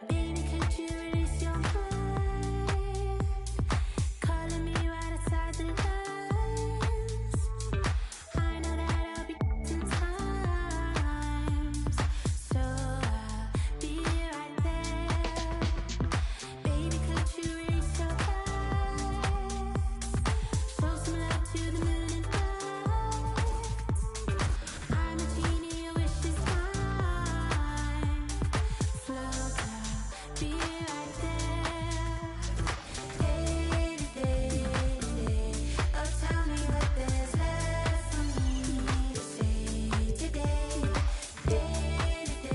Baby, can't you release your mind? Calling me right outside the lines. I know that I'll be sometimes, so I'll be right there. Baby, can't you release your mind? Show some love to the moon and back. I'm a genie, your wish is mine. Flow girl, be right there. Day to day, oh tell me what there's left for me to say today. Day to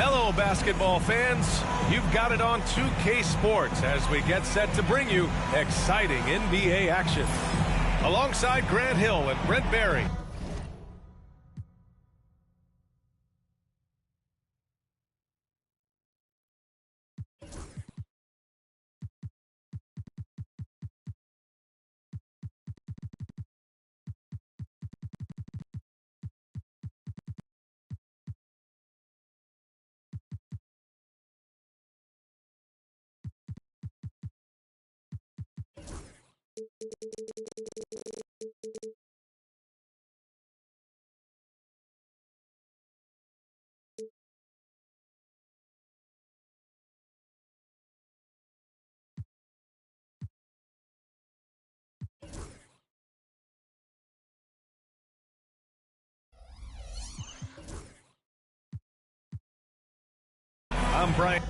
Hello, basketball fans. You've got it on 2K Sports as we get set to bring you exciting NBA action. Alongside Grant Hill and Brent Barry. I'm Brian.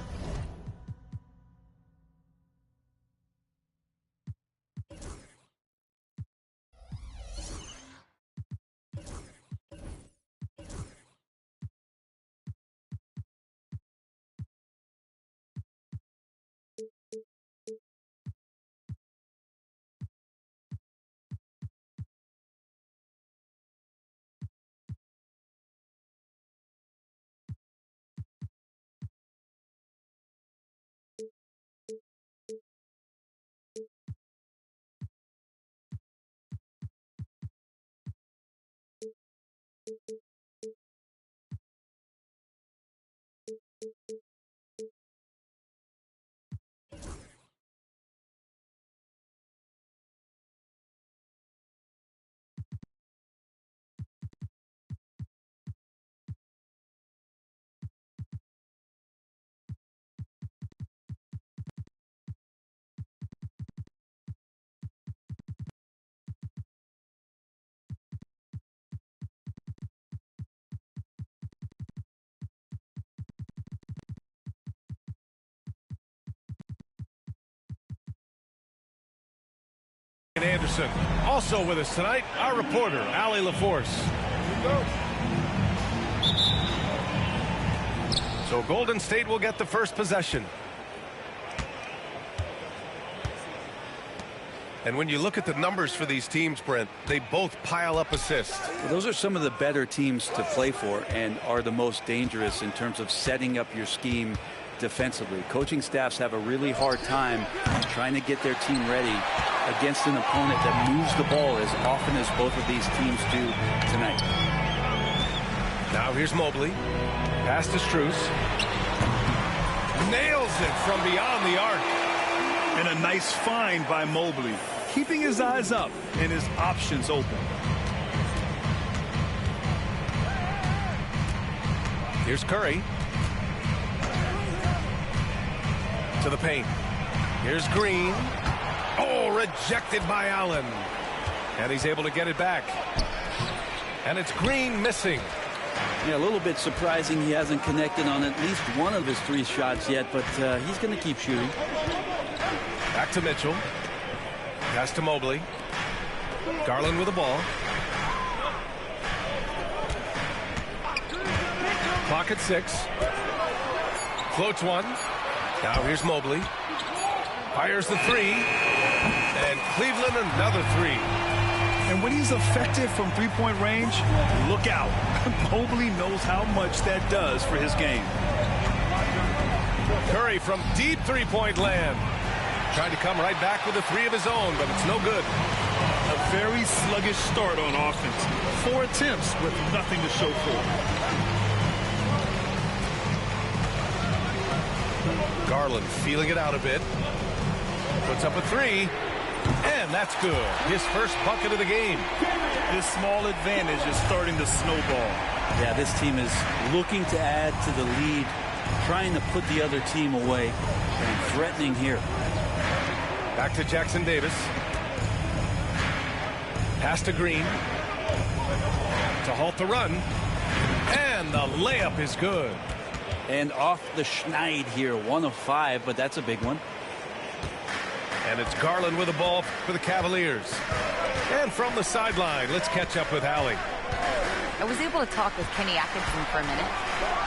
Anderson. Also with us tonight, our reporter, Allie LaForce. So Golden State will get the first possession. And when you look at the numbers for these teams, Brent, they both pile up assists. Well, those are some of the better teams to play for and are the most dangerous in terms of setting up your scheme defensively. Coaching staffs have a really hard time trying to get their team ready against an opponent that moves the ball as often as both of these teams do tonight. Now here's Mobley. Pass to Strus. Nails it from beyond the arc. And a nice find by Mobley, keeping his eyes up and his options open. Here's Curry. To the paint. Here's Green. Oh, rejected by Allen. And he's able to get it back. And it's Green missing. Yeah, a little bit surprising he hasn't connected on at least one of his 3 shots yet, but he's going to keep shooting. Back to Mitchell. Pass to Mobley. Garland with the ball. Clock at 6. Floats one. Now here's Mobley. Fires the three. And Cleveland another three. And when he's effective from three-point range, look out. Mobley knows how much that does for his game. Curry from deep three-point land. Trying to come right back with a three of his own, but it's no good. A very sluggish start on offense. 4 attempts with nothing to show for it. Garland feeling it out a bit. Puts up a three. And that's good. His first bucket of the game. This small advantage is starting to snowball. Yeah, this team is looking to add to the lead, trying to put the other team away, and threatening here. Back to Jackson Davis. Pass to Green. To halt the run. And the layup is good. And off the schneid here, 1 of 5, but that's a big one. And it's Garland with the ball for the Cavaliers. And from the sideline, let's catch up with Allie. I was able to talk with Kenny Atkinson for a minute.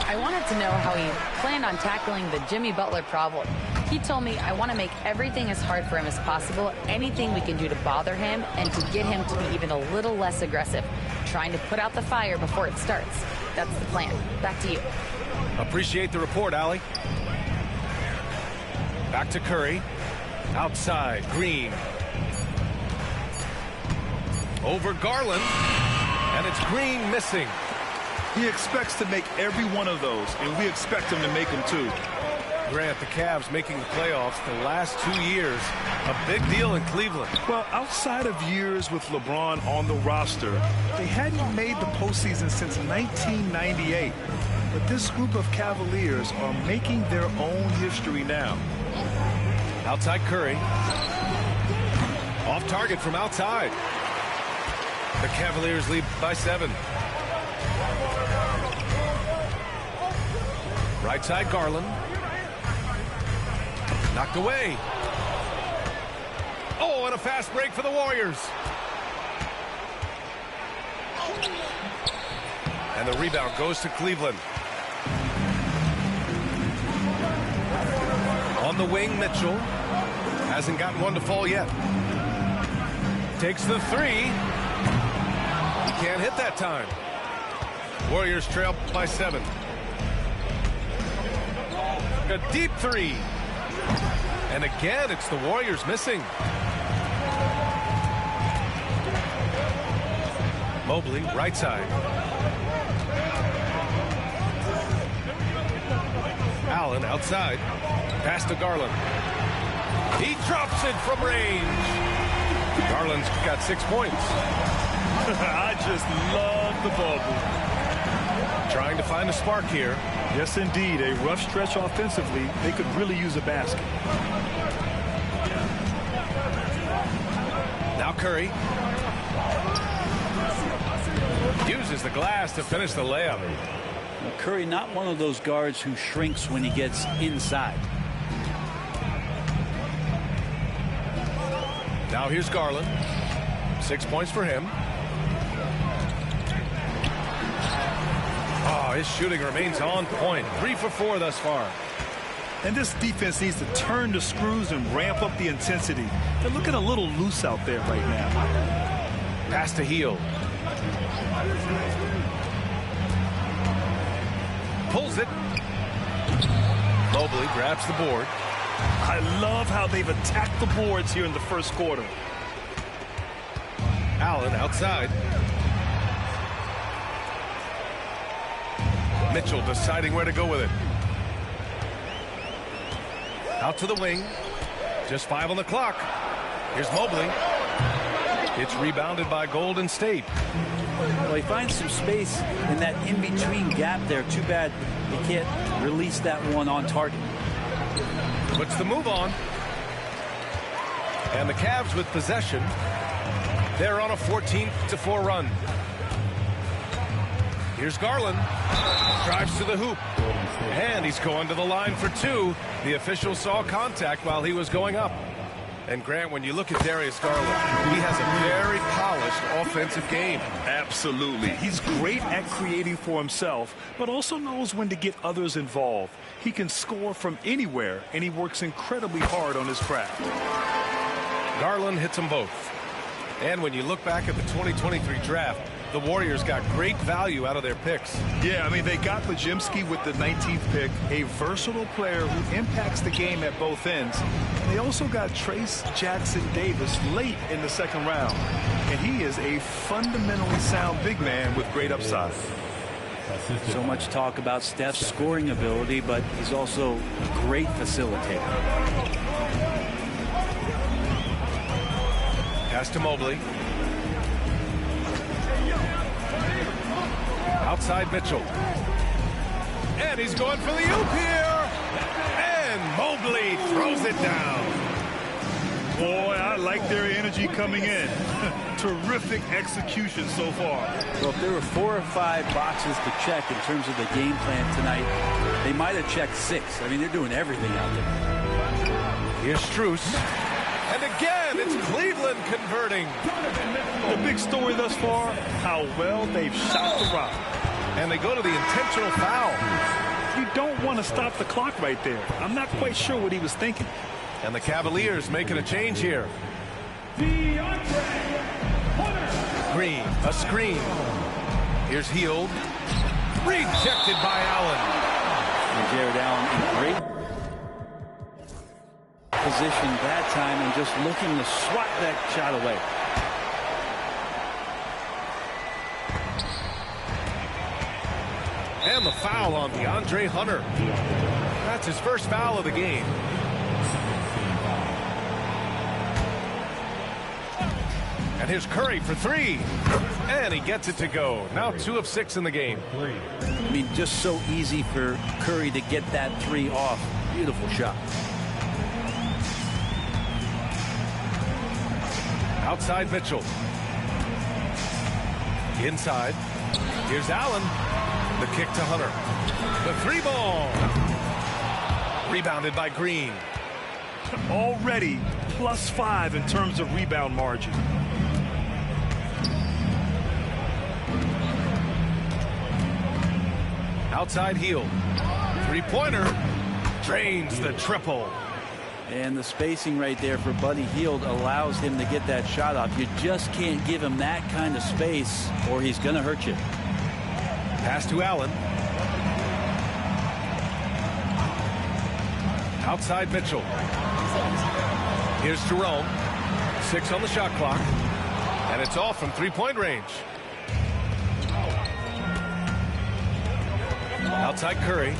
I wanted to know how he planned on tackling the Jimmy Butler problem. He told me, I want to make everything as hard for him as possible, anything we can do to bother him and to get him to be even a little less aggressive, trying to put out the fire before it starts. That's the plan. Back to you. Appreciate the report, Allie. Back to Curry. Outside, Green. Over Garland. And it's Green missing. He expects to make every one of those, and we expect him to make them too. Grant, the Cavs making the playoffs the last 2 years. A big deal in Cleveland. Well, outside of years with LeBron on the roster, they hadn't made the postseason since 1998. But this group of Cavaliers are making their own history now. Outside Curry. Off target from outside. The Cavaliers lead by 7. Right side Garland. Knocked away. Oh, and a fast break for the Warriors. And the rebound goes to Cleveland. On the wing, Mitchell. Hasn't gotten one to fall yet. Takes the three. He can't hit that time. Warriors trail by 7. A deep three. And again, it's the Warriors missing. Mobley, right side. Allen outside. Pass to Garland. He drops it from range. Garland's got 6 points. I just love the bubble. Trying to find a spark here. Yes, indeed. A rough stretch offensively. They could really use a basket. Now Curry. Uses the glass to finish the layup. Now, Curry, not one of those guards who shrinks when he gets inside. Now here's Garland. 6 points for him. Oh, his shooting remains on point. 3 for 4 thus far. And this defense needs to turn the screws and ramp up the intensity. They're looking a little loose out there right now. Pass to Hield. Pulls it. Mobley grabs the board. I love how they've attacked the boards here in the first quarter. Allen outside. Mitchell deciding where to go with it. Out to the wing. Just 5 on the clock. Here's Mobley. It's rebounded by Golden State. Well, he finds some space in that in-between gap there. Too bad he can't release that one on target. Puts the move on. And the Cavs with possession. They're on a 14-4 run. Here's Garland. Drives to the hoop. And he's going to the line for 2. The official saw contact while he was going up. And Grant, when you look at Darius Garland, he has a very polished offensive game. Absolutely. He's great at creating for himself, but also knows when to get others involved. He can score from anywhere, and he works incredibly hard on his craft. Garland hits them both. And when you look back at the 2023 draft, the Warriors got great value out of their picks. Yeah, I mean, they got Podziemski with the 19th pick, a versatile player who impacts the game at both ends. They also got Trace Jackson Davis late in the second round. And he is a fundamentally sound big man with great upside. So much talk about Steph's scoring ability, but he's also a great facilitator. Pass to Mobley. Outside Mitchell. And he's going for the oop here. And Mobley throws it down. Boy, I like their energy coming in. Terrific execution so far. Well, if there were 4 or 5 boxes to check in terms of the game plan tonight, they might have checked 6. I mean, they're doing everything out there. Here's Strus. And again, it's Cleveland converting. The big story thus far, how well they've shot the rock. And they go to the intentional foul. You don't want to stop the clock right there. I'm not quite sure what he was thinking. And the Cavaliers making a change here. Green, a screen. Here's Hield. Rejected by Allen. And Jared Allen in great position that time and just looking to swat that shot away. And the foul on DeAndre Hunter. That's his first foul of the game. And here's Curry for 3. And he gets it to go. Now 2 of 6 in the game. I mean, just so easy for Curry to get that 3 off. Beautiful shot. Outside Mitchell. Inside. Here's Allen. The kick to Hunter. The 3-ball. Rebounded by Green. Already +5 in terms of rebound margin. Outside Hield. 3-pointer. Drains the triple. And the spacing right there for Buddy Hield allows him to get that shot off. You just can't give him that kind of space or he's going to hurt you. Pass to Allen. Outside Mitchell. Here's Jerome. 6 on the shot clock. And it's off from 3-point range. Outside Curry.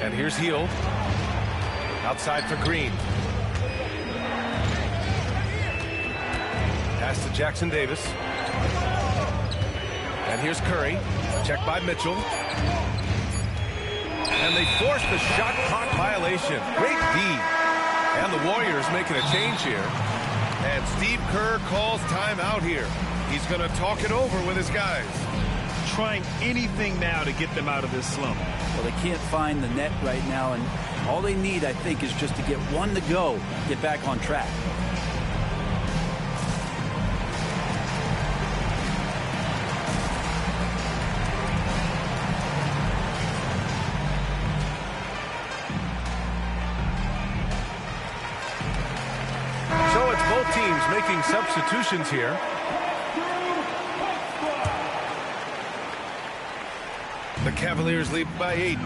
And here's Hield. Outside for Green. Pass to Jackson Davis. And here's Curry. Checked by Mitchell. And they force the shot clock violation. Great D. And the Warriors making a change here. And Steve Kerr calls timeout here. He's going to talk it over with his guys. Trying anything now to get them out of this slump. Well, they can't find the net right now, and all they need, I think, is just to get one to go, get back on track. So it's both teams making substitutions here. The Cavaliers lead by 8.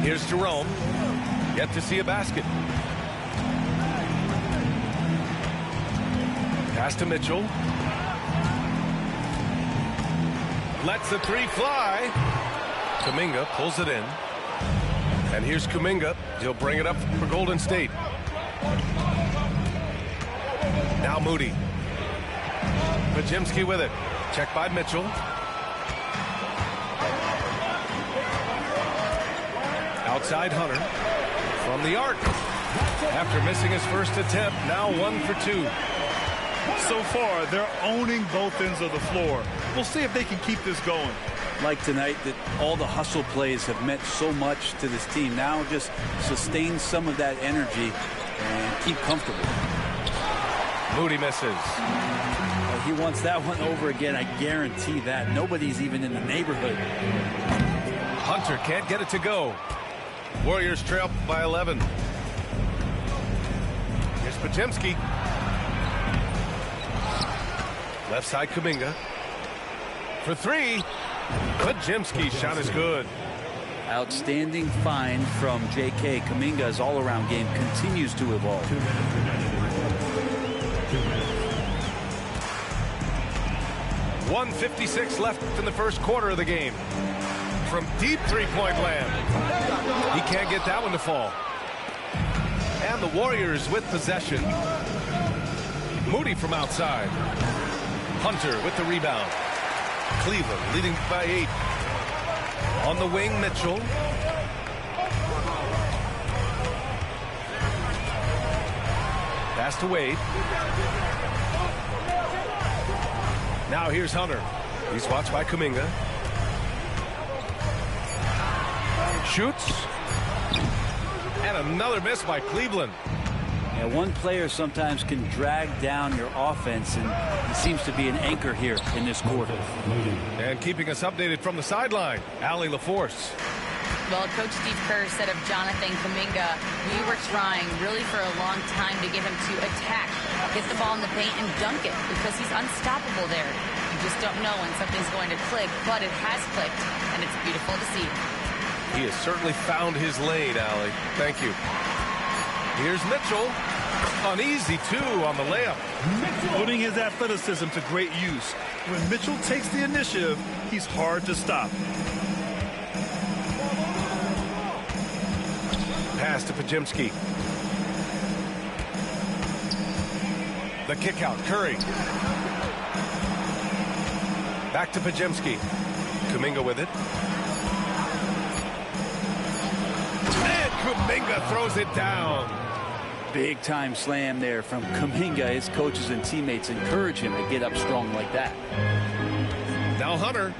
Here's Jerome. Yet to see a basket. Pass to Mitchell. Lets the 3 fly. Kuminga pulls it in. And here's Kuminga. He'll bring it up for Golden State. Now Moody. Podziemski with it. Checked by Mitchell. Outside Hunter. From the arc. After missing his first attempt, now 1 for 2. So far, they're owning both ends of the floor. We'll see if they can keep this going. Like tonight, that all the hustle plays have meant so much to this team. Now just sustain some of that energy and keep comfortable. Moody misses. He wants that one over again. I guarantee that. Nobody's even in the neighborhood. Hunter can't get it to go. Warriors trail by 11. Here's Podziemski. Left side Kuminga. For three. Podziemski's shot is good. Outstanding find from J.K. Kuminga's all-around game continues to evolve. 1:56 left in the first quarter of the game. From deep three-point land. He can't get that one to fall. And the Warriors with possession. Moody from outside. Hunter with the rebound. Cleveland leading by 8. On the wing, Mitchell. Pass to Wade. Now here's Hunter. He's watched by Kuminga. Shoots. And another miss by Cleveland. Yeah, one player sometimes can drag down your offense, and he seems to be an anchor here in this quarter. And keeping us updated from the sideline, Allie LaForce. Well, Coach Steve Kerr said of Jonathan Kuminga, we were trying really for a long time to get him to attack, get the ball in the paint and dunk it because he's unstoppable there. You just don't know when something's going to click, but it has clicked, and it's beautiful to see. He has certainly found his lane, Allie. Thank you. Here's Mitchell. An easy 2 on the layup. Putting his athleticism to great use. When Mitchell takes the initiative, he's hard to stop. Pass to Podziemski. The kick out, Curry. Back to Podziemski. Kuminga with it. And Kuminga throws it down. Big time slam there from Kuminga. His coaches and teammates encourage him to get up strong like that. Now Hunter.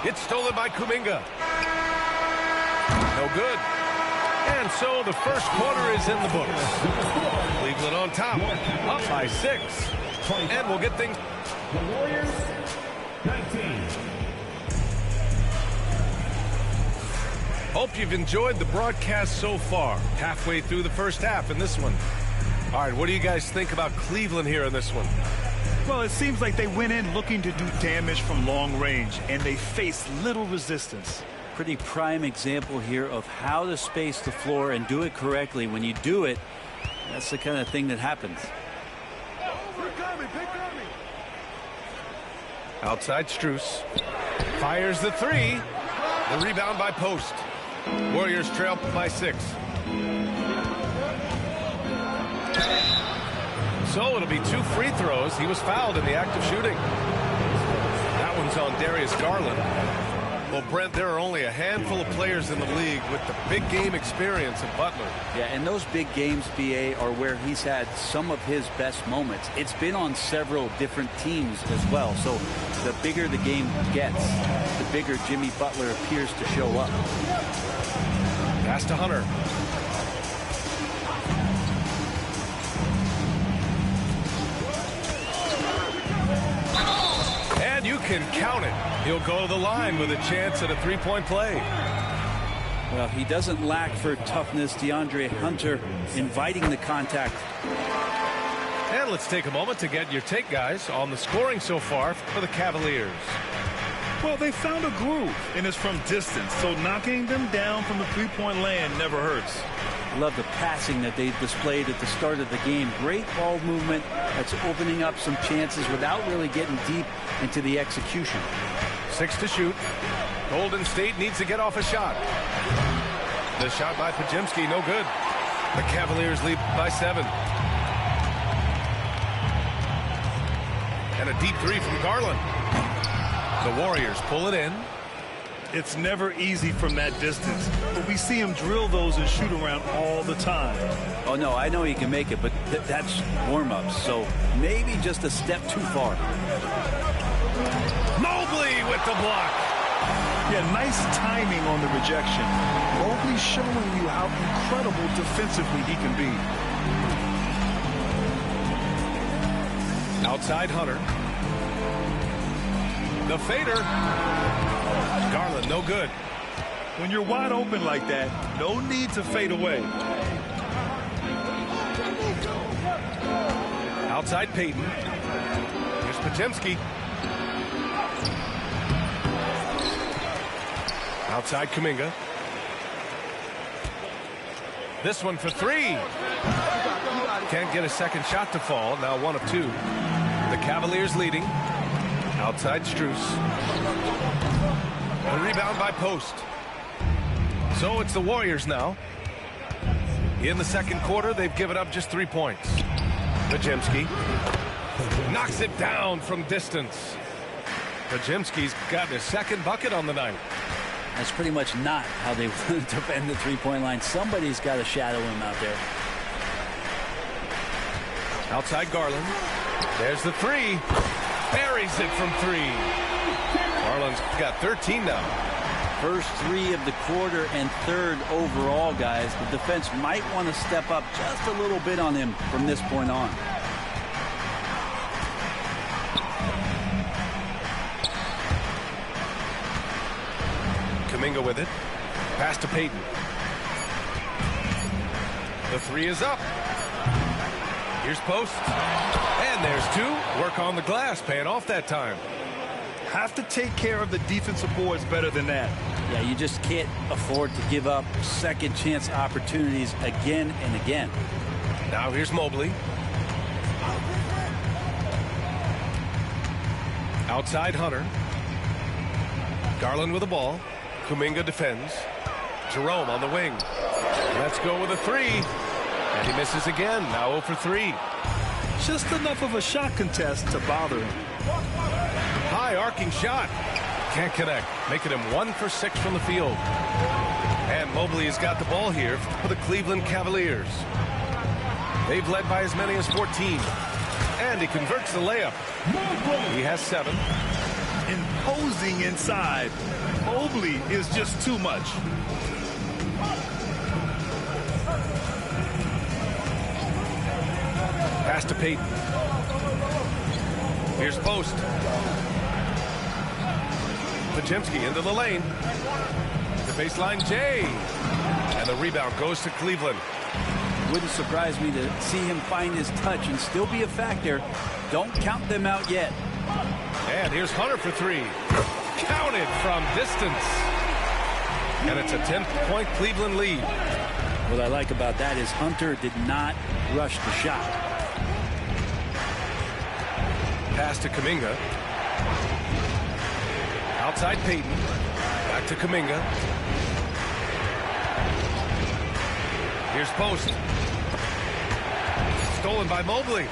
It's stolen by Kuminga. No good. And so the first quarter is in the books. Cleveland on top, up by 6. And we'll get things. The Warriors, 19. Hope you've enjoyed the broadcast so far. Halfway through the first half in this one. All right, what do you guys think about Cleveland here in this one? Well, it seems like they went in looking to do damage from long range, and they faced little resistance. Pretty prime example here of how to space the floor and do it correctly. When you do it, that's the kind of thing that happens. Outside Strus. Fires the 3. The rebound by Post. Warriors trail by 6. So it'll be 2 free throws. He was fouled in the act of shooting. That one's on Darius Garland. Well, Brent, there are only a handful of players in the league with the big game experience of Butler. Yeah, and those big games, BA, are where he's had some of his best moments. It's been on several different teams as well. So the bigger the game gets, the bigger Jimmy Butler appears to show up. Pass to Hunter. And you can count it. He'll go to the line with a chance at a three-point play. Well, he doesn't lack for toughness. DeAndre Hunter inviting the contact. And let's take a moment to get your take, guys, on the scoring so far for the Cavaliers. Well, they found a groove, and it's from distance, so knocking them down from the three-point land never hurts. Love the passing that they displayed at the start of the game. Great ball movement that's opening up some chances without really getting deep into the execution. 6 to shoot. Golden State needs to get off a shot. The shot by Podziemski, no good. The Cavaliers lead by 7. And a deep 3 from Garland. The Warriors pull it in. It's never easy from that distance, but we see him drill those and shoot around all the time. Oh, no, I know he can make it, but that's warm-ups, so maybe just a step too far. Mobley with the block. Yeah, nice timing on the rejection. Mobley showing you how incredible defensively he can be. Outside Hunter. The fader. Garland, no good. When you're wide open like that, no need to fade away. Outside Payton. Here's Podziemski. Outside Kuminga. This one for three. Can't get a second shot to fall. Now 1 of 2. The Cavaliers leading. Outside Strus. A rebound by Post. So it's the Warriors now. In the second quarter, they've given up just 3 points. Podziemski knocks it down from distance. Podziemski's got his second bucket on the night. That's pretty much not how they want to defend the three-point line. Somebody's got to shadow him out there. Outside Garland. There's the three. Buries it from 3. Garland's got 13 now. First 3 of the quarter and third overall, guys. The defense might want to step up just a little bit on him from this point on. Kuminga with it. Pass to Payton. The 3 is up. Here's Post. And there's 2. Work on the glass, paying off that time. Have to take care of the defensive boards better than that. Yeah, you just can't afford to give up second chance opportunities again and again. Now here's Mobley. Outside Hunter. Garland with the ball. Kuminga defends. Jerome on the wing. Let's go with a 3. And he misses again. Now 0 for 3. Just enough of a shot contest to bother him. High arcing shot. Can't connect. Making him 1 for 6 from the field. And Mobley has got the ball here for the Cleveland Cavaliers. They've led by as many as 14. And he converts the layup. He has 7. Imposing inside. Mobley is just too much. Pass to Payton. Here's Post. Podziemski into the lane. The baseline Jay. And the rebound goes to Cleveland. Wouldn't surprise me to see him find his touch and still be a factor. Don't count them out yet. And here's Hunter for 3. Counted from distance. And it's a 10-point Cleveland lead. What I like about that is Hunter did not rush the shot. Pass to Kuminga. Outside Payton. Back to Kuminga. Here's Post. Stolen by Mobley.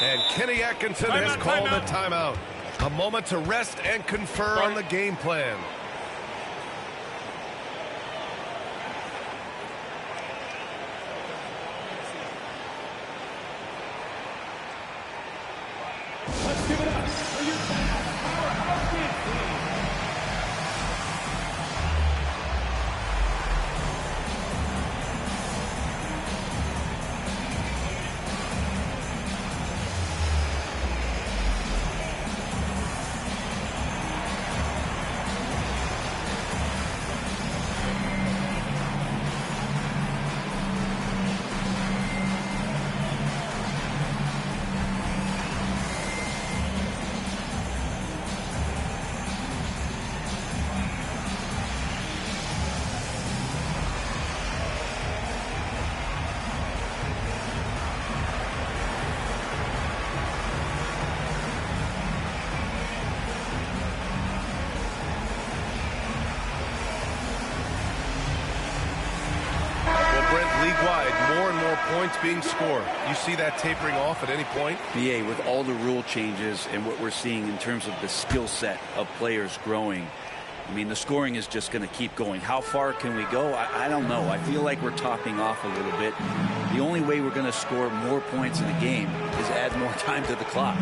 And Kenny Atkinson has called a timeout. A moment to rest and confer on the game plan. Let's give it up for your points being scored. You see that tapering off at any point? BA, with all the rule changes and what we're seeing in terms of the skill set of players growing, I mean, the scoring is just going to keep going. How far can we go? I don't know. I feel like we're topping off a little bit. The only way we're going to score more points in a game is add more time to the clock.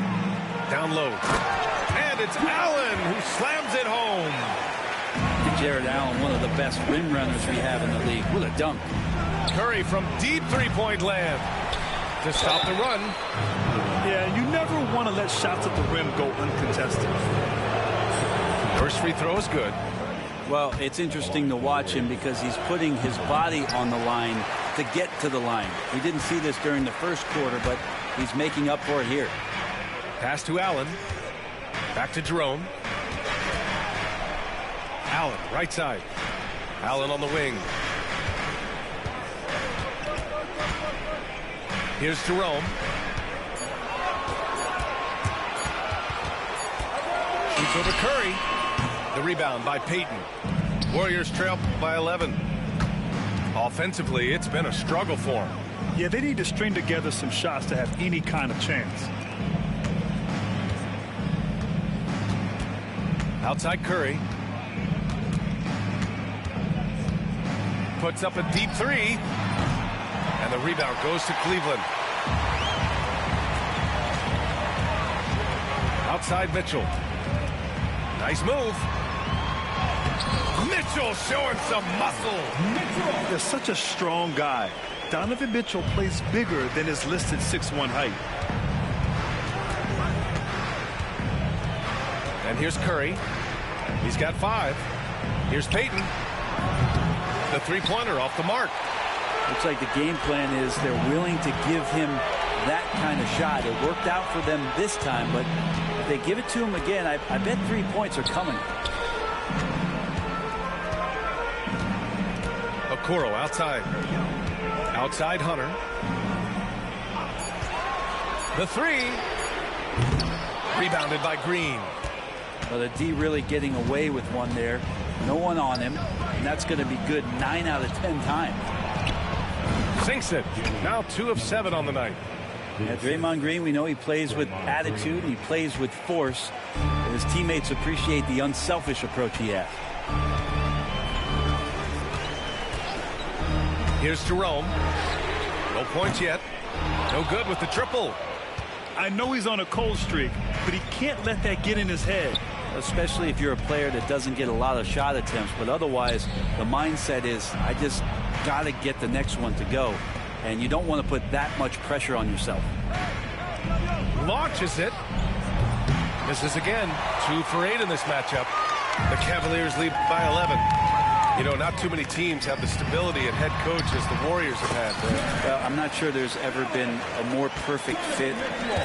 Down low. And it's Allen who slams it home. And Jared Allen, one of the best rim runners we have in the league. What a dunk. Curry from deep three-point land to stop the run. Yeah, you never want to let shots at the rim go uncontested. First free throw is good. Well, it's interesting to watch him because he's putting his body on the line to get to the line. We didn't see this during the first quarter, but he's making up for it here. Pass to Allen. Back to Jerome. Allen, right side. Allen on the wing. Here's Jerome. Shoots over Curry. The rebound by Payton. Warriors trail by 11. Offensively, it's been a struggle for them. Yeah, they need to string together some shots to have any kind of chance. Outside Curry. Puts up a deep three. And the rebound goes to Cleveland. Outside Mitchell. Nice move. Mitchell showing some muscle. They're such a strong guy. Donovan Mitchell plays bigger than his listed 6'1" height. And here's Curry. He's got 5. Here's Payton. The three-pointer off the mark. Looks like the game plan is they're willing to give him that kind of shot. It worked out for them this time, but if they give it to him again, I bet 3 points are coming. Okoro outside. Outside Hunter. The three. Rebounded by Green. Well, the D really getting away with one there. No one on him, and that's going to be good 9 out of 10 times. Sinks it. Now 2 of 7 on the night. Yeah, Draymond Green, we know he plays with attitude. He plays with force. And his teammates appreciate the unselfish approach he has. Here's Jerome. No points yet. No good with the triple. I know he's on a cold streak, but he can't let that get in his head. Especially if you're a player that doesn't get a lot of shot attempts. But otherwise, the mindset is, I just got to get the next one to go. And you don't want to put that much pressure on yourself. Launches it. Misses again. 2 for 8 in this matchup. The Cavaliers lead by 11. You know, not too many teams have the stability at head coach as the Warriors have had. Well, I'm not sure there's ever been a more perfect fit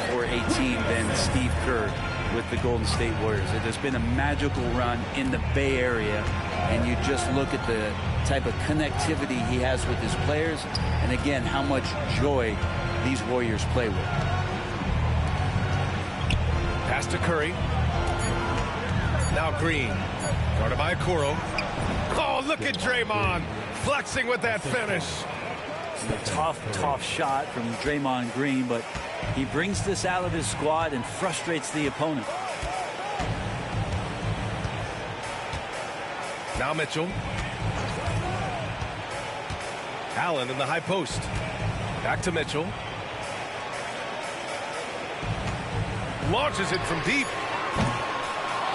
for a team than Steve Kerr with the Golden State Warriors. It has been a magical run in the Bay Area, and you just look at the type of connectivity he has with his players, and again, how much joy these Warriors play with. Pass to Curry. Now Green. Guarded by Okoro. Oh, look at Draymond flexing with that finish. A tough shot from Draymond Green, but he brings this out of his squad and frustrates the opponent. Now Mitchell. Allen in the high post. Back to Mitchell. Launches it from deep.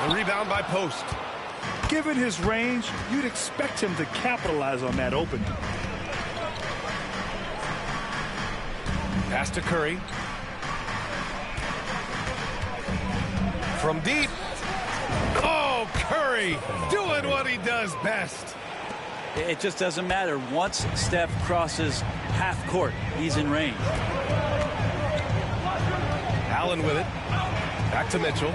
The rebound by Post. Given his range, you'd expect him to capitalize on that opening. Pass to Curry. From deep. Oh, Curry doing what he does best. It just doesn't matter. Once Steph crosses half court, he's in range. Allen with it. Back to Mitchell.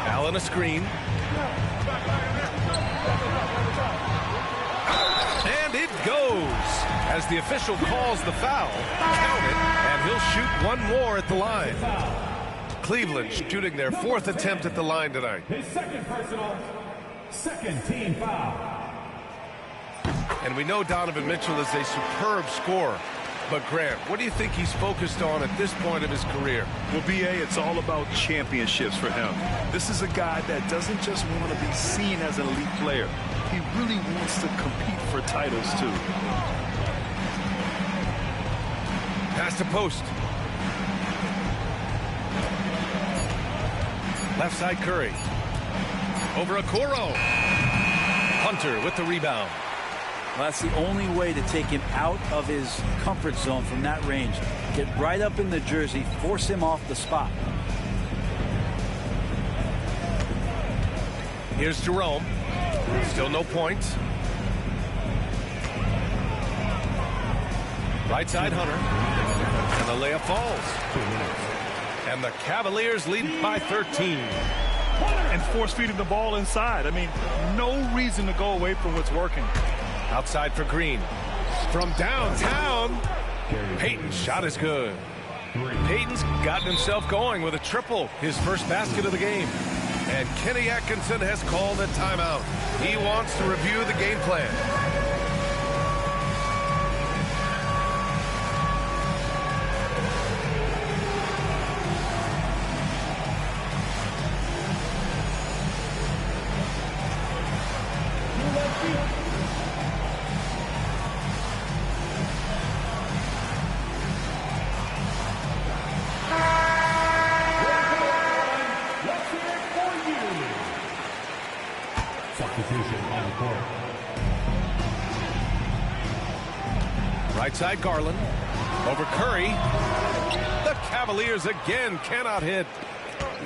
Allen a screen. And it goes. As the official calls the foul, count it, and he'll shoot one more at the line. Cleveland shooting their 4th attempt at the line tonight. His second personal, second team foul. And we know Donovan Mitchell is a superb scorer. But Grant, what do you think he's focused on at this point of his career? Well, B.A., it's all about championships for him. This is a guy that doesn't just want to be seen as an elite player. He really wants to compete for titles, too. Pass to post. Left side Curry. Over Okoro. Hunter with the rebound. Well, that's the only way to take him out of his comfort zone from that range. Get right up in the jersey, force him off the spot. Here's Jerome. Still no points. Right side Hunter. And the layup falls. And the Cavaliers lead by 13. And force feeding the ball inside. I mean, no reason to go away from what's working. Outside for Green. From downtown, Payton's shot is good. Payton's gotten himself going with a triple, his first basket of the game. And Kenny Atkinson has called a timeout. He wants to review the game plan. Right side Garland. Over Curry. The Cavaliers again cannot hit.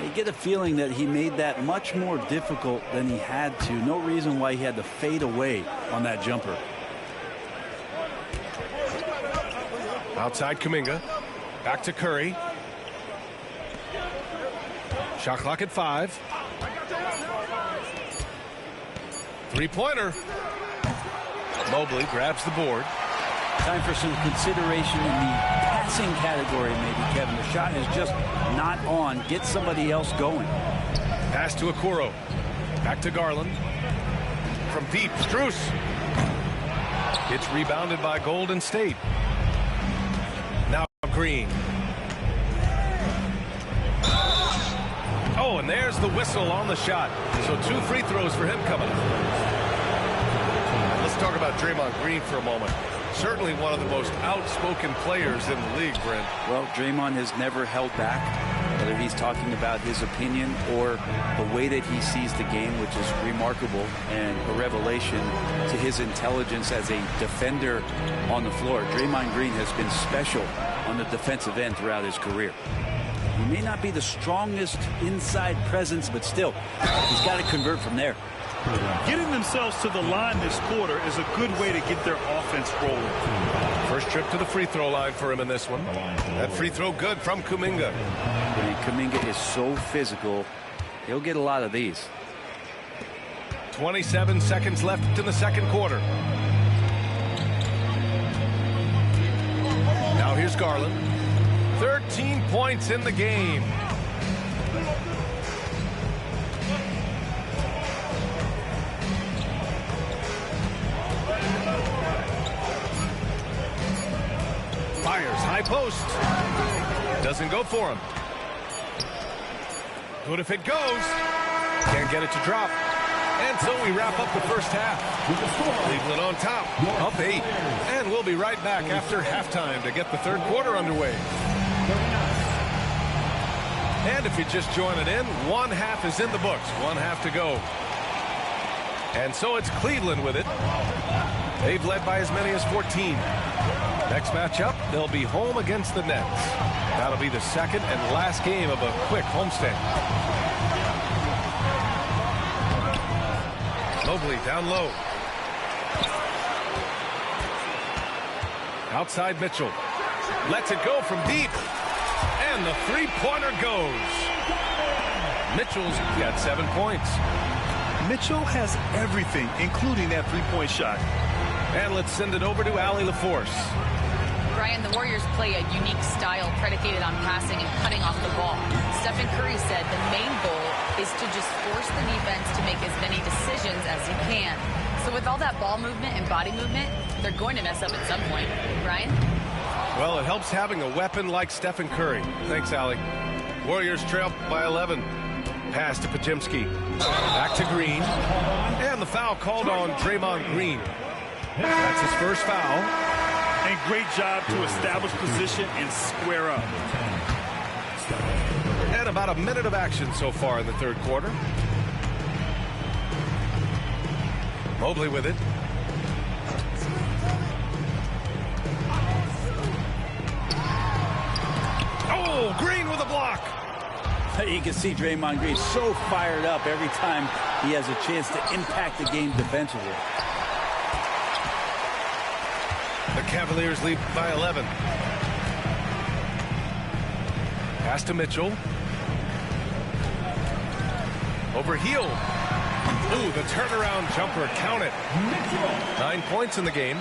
You get a feeling that he made that much more difficult than he had to. No reason why he had to fade away on that jumper. Outside Kuminga. Back to Curry. Shot clock at 5. Three-pointer. Mobley grabs the board. Time for some consideration in the passing category, maybe, Kevin. The shot is just not on. Get somebody else going. Pass to Okoro. Back to Garland. From deep, Strus. It's rebounded by Golden State. Now Green. Oh, and there's the whistle on the shot. So 2 free throws for him coming up. Let's talk about Draymond Green for a moment. Certainly one of the most outspoken players in the league, Brent. Well, Draymond has never held back, whether he's talking about his opinion or the way that he sees the game, which is remarkable and a revelation to his intelligence as a defender on the floor. Draymond Green has been special on the defensive end throughout his career. He may not be the strongest inside presence, but still, he's got to convert from there. Getting themselves to the line this quarter is a good way to get their offense rolling. First trip to the free throw line for him in this one. That free throw good from Kuminga. And Kuminga is so physical, he'll get a lot of these. 27 seconds left in the second quarter. Now here's Garland. 13 points in the game. Fires high post. Doesn't go for him. Good if it goes. Can't get it to drop. And so we wrap up the first half. Cleveland on top, up 8. And we'll be right back after halftime to get the third quarter underway. And if you're just joining in, one half is in the books. One half to go. And so it's Cleveland with it. They've led by as many as 14. Next matchup, they'll be home against the Nets. That'll be the second and last game of a quick homestand. Mobley down low. Outside Mitchell. Lets it go from deep. And the three-pointer goes. Mitchell's got 7 points. Mitchell has everything, including that three-point shot. And let's send it over to Allie LaForce. Brian, the Warriors play a unique style predicated on passing and cutting off the ball. Stephen Curry said the main goal is to just force the defense to make as many decisions as he can. So with all that ball movement and body movement, they're going to mess up at some point. Ryan? Well, it helps having a weapon like Stephen Curry. Thanks, Allie. Warriors trail by 11. Pass to Podziemski. Back to Green. And the foul called on Draymond Green. That's his first foul. And great job to establish position and square up. And about a minute of action so far in the third quarter. Mobley with it. Oh, Green with a block. You can see Draymond Green so fired up every time he has a chance to impact the game defensively. The Cavaliers lead by 11. Pass to Mitchell. Over heel. Ooh, the turnaround jumper. Count it. 9 points in the game.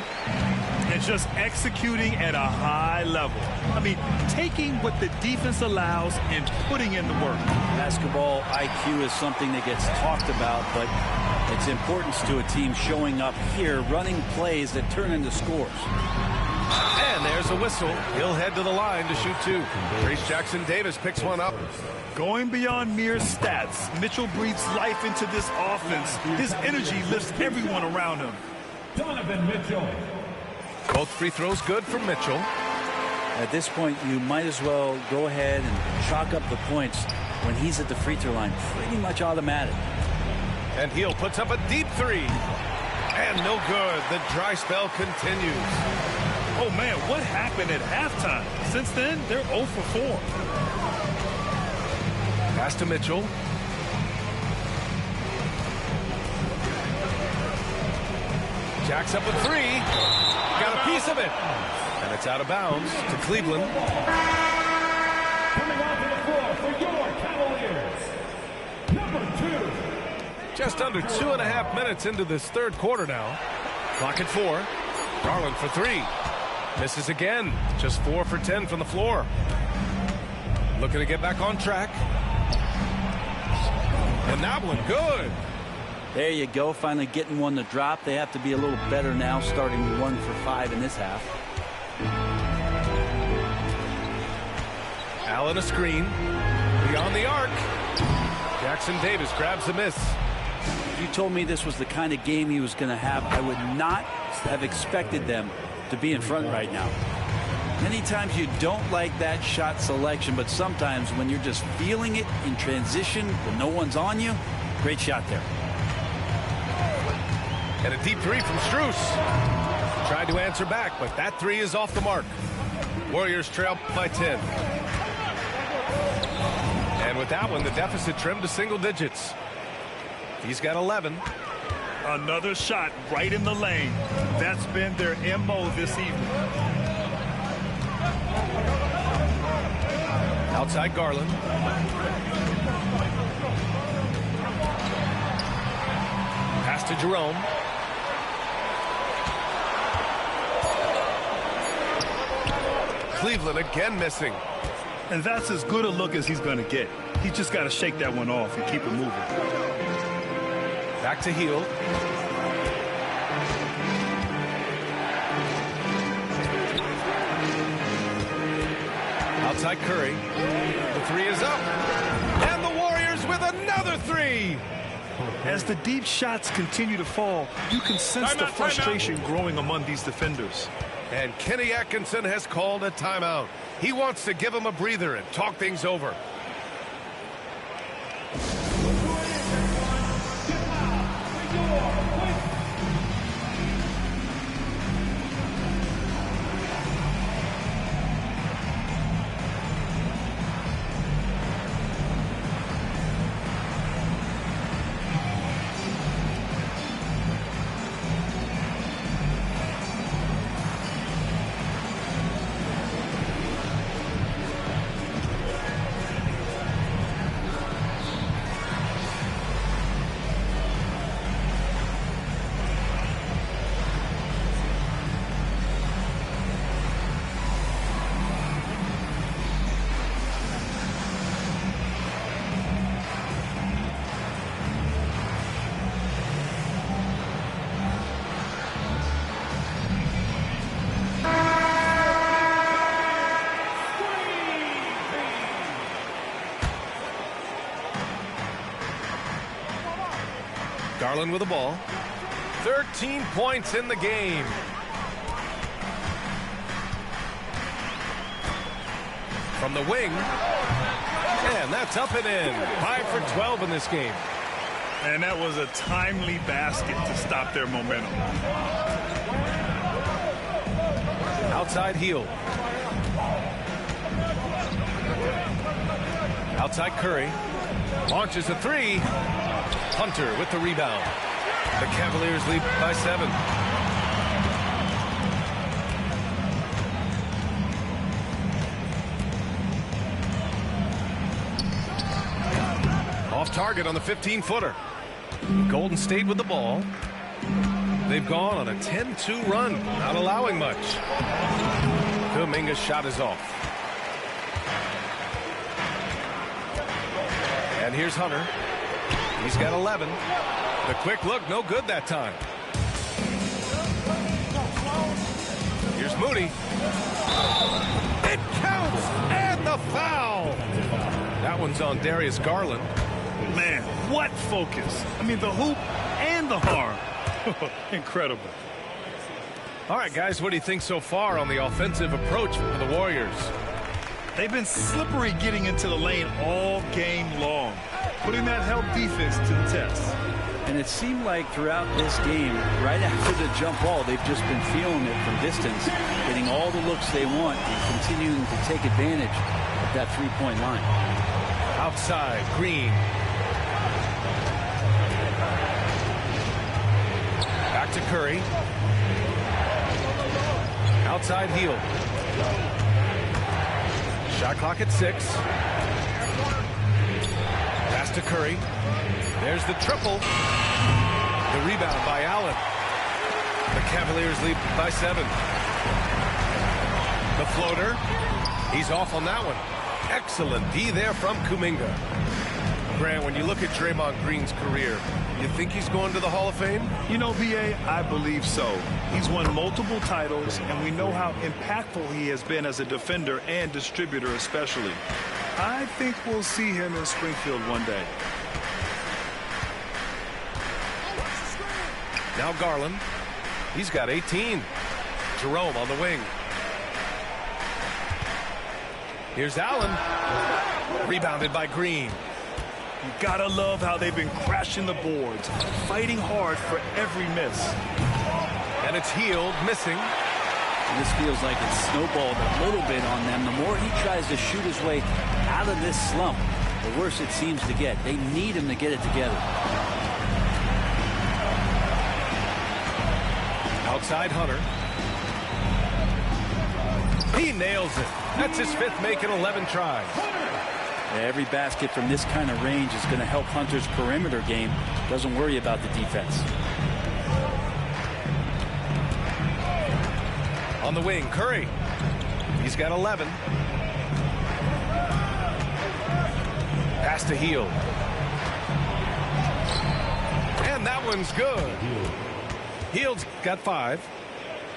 And just executing at a high level. I mean, taking what the defense allows and putting in the work. Basketball IQ is something that gets talked about, but its importance to a team showing up here, running plays that turn into scores. And there's a whistle. He'll head to the line to shoot two. Trace Jackson Davis picks one up. Going beyond mere stats, Mitchell breathes life into this offense. His energy lifts everyone around him. Donovan Mitchell. Both free throws good for Mitchell. At this point, you might as well go ahead and chalk up the points when he's at the free throw line. Pretty much automatic. And Heel puts up a deep three. And no good. The dry spell continues. Oh, man, what happened at halftime? Since then, they're 0 for 4. Pass to Mitchell. Jacks up a three. Got a piece of it. And it's out of bounds to Cleveland. Coming onto the floor for your Cavaliers, number 2. Just under 2.5 minutes into this third quarter now. Clock at 4. Garland for three. Misses again. Just 4 for 10 from the floor. Looking to get back on track. And that one good. There you go, finally getting one to drop. They have to be a little better now, starting 1 for 5 in this half. Allen a screen. Beyond the arc. Jackson Davis grabs the miss. If you told me this was the kind of game he was going to have, I would not have expected them to be in front right now. Many times you don't like that shot selection, but sometimes when you're just feeling it in transition when no one's on you, great shot there. And a deep three from Strus. Tried to answer back, but that three is off the mark. Warriors trail by 10. And with that one, the deficit trimmed to single digits. He's got 11. Another shot right in the lane. That's been their MO this evening. Outside Garland. Pass to Jerome. Cleveland again missing. And that's as good a look as he's going to get. He's just got to shake that one off and keep it moving. Back to Heel. Outside Curry. The three is up. And the Warriors with another three. As the deep shots continue to fall, you can sense the frustration growing among these defenders. And Kenny Atkinson has called a timeout. He wants to give him a breather and talk things over. Garland with the ball. 13 points in the game. From the wing. And that's up and in. 5 for 12 in this game. And that was a timely basket to stop their momentum. Outside heel. Outside Curry. Launches a three. Hunter with the rebound. The Cavaliers lead by 7. Off target on the 15-footer. Golden State with the ball. They've gone on a 10-2 run, not allowing much. Kuminga's shot is off. And here's Hunter. He's got 11. The quick look, no good that time. Here's Moody. It counts, and the foul. That one's on Darius Garland. Man, what focus. I mean, the hoop and the harm. Incredible. All right, guys, what do you think so far on the offensive approach for the Warriors? They've been slippery getting into the lane all game long, putting that help defense to the test. And it seemed like throughout this game, right after the jump ball, they've just been feeling it from distance, getting all the looks they want and continuing to take advantage of that three-point line. Outside, Green. Back to Curry. Outside heel. Shot clock at 6. Pass to Curry. There's the triple. The rebound by Allen. The Cavaliers lead by 7. The floater. He's off on that one. Excellent D there from Kuminga. Grant, when you look at Draymond Green's career, you think he's going to the Hall of Fame? You know, B.A., I believe so. He's won multiple titles, and we know how impactful he has been as a defender and distributor especially. I think we'll see him in Springfield one day. Now Garland. He's got 18. Jerome on the wing. Here's Allen. Rebounded by Green. You gotta love how they've been crashing the boards, fighting hard for every miss. And it's Hield missing. And this feels like it's snowballed a little bit on them. The more he tries to shoot his way out of this slump, the worse it seems to get. They need him to get it together. Outside Hunter. He nails it. That's his 5th make in 11 tries. Every basket from this kind of range is going to help Hunter's perimeter game. Doesn't worry about the defense. On the wing, Curry. He's got 11. Pass to Hield. And that one's good. Hield's got 5.